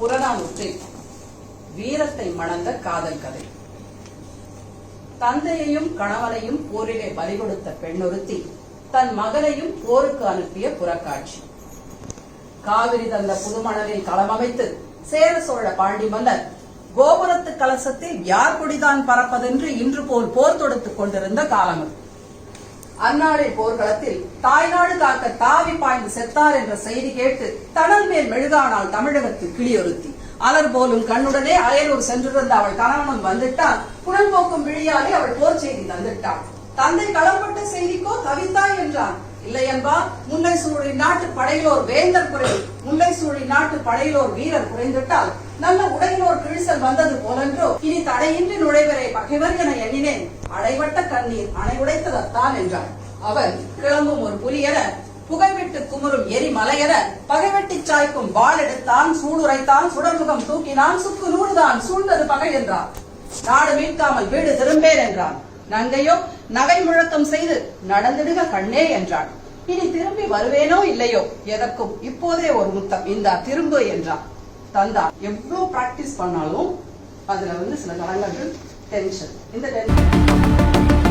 புறநானூற்றில் வீரத்தை மணந்த காதல் கதை. தந்தையையும் கணவனையும் போரிலே பலி கொடுத்த பெண்ணொருத்தி தன் மகனையும் போருக்கு அனுப்பிய புறக்காட்சி. காவிரி தந்த புதுமணலில் களமமைத்து சேர சோழ பாண்டி மன்னர் கோபுரத்து கலசத்தில் யார் கொடிதான் பறப்பதென்று இன்று போல் போர் தொடுத்துக் கொண்டிருந்த காலம். அந்நாளில் போர்க்களத்தில் தாய்நாடு காக்க தாவி பாய்ந்து செத்தார் என்ற செய்தி கேட்டு தடல் மேல் மெழுகானால் தமிழகத்து கிளியொருத்தி. அலர் போலும் கண்ணுடனே அயலூர் சென்றிருந்த அவள் கணவனும் வந்துட்டான். புனல் போக்கும் விழியாலே அவள் போர் செய்தி தந்துட்டாள். தந்தை களப்பட்ட செய்திக்கோ தவித்தாய் என்றான். இல்லை என்பார், முல்லை சூழி நாட்டு படையிலோர் வேந்தர் குறை, முல்லை சூழி நாட்டு படையிலோர் வீரர் குறைந்துட்டால் நல்ல உடையிலோர் கிழிசல் வந்தது போலன்றோ இனி தடையின்றி நுழைவரை பகைவர் என எண்ணினேன், அடைவட்ட கண்ணீர் அணை உடைத்ததத்தான் என்றாள். அவன் கிளம்பும் ஒரு புலியென புகைவிட்டு குமுறும் எரிமலையென பகைவெட்டி சாய்க்கும் வாள் எடுத்தான், சூளுரைத்தான், சுடர்முகம் தூக்கினான், சுக்கு நூறுதான் சூழ்ந்தது பகை என்றான். நாடு மீட்காமல் வீடு திரும்பேன் என்றான். நங்கையோ நகை முழக்கம் செய்து நடந்திடுக கண்ணே என்றான். இனி திரும்பி வருவேனோ இல்லையோ, எதற்கும் இப்போதே ஒரு முத்தம், இந்தா திரும்ப என்றான். தந்தா. எவ்வளவு பிராக்டிஸ் பண்ணாலும் அதுல சில காலங்கள் டென்ஷன். இந்த டென்ஷன்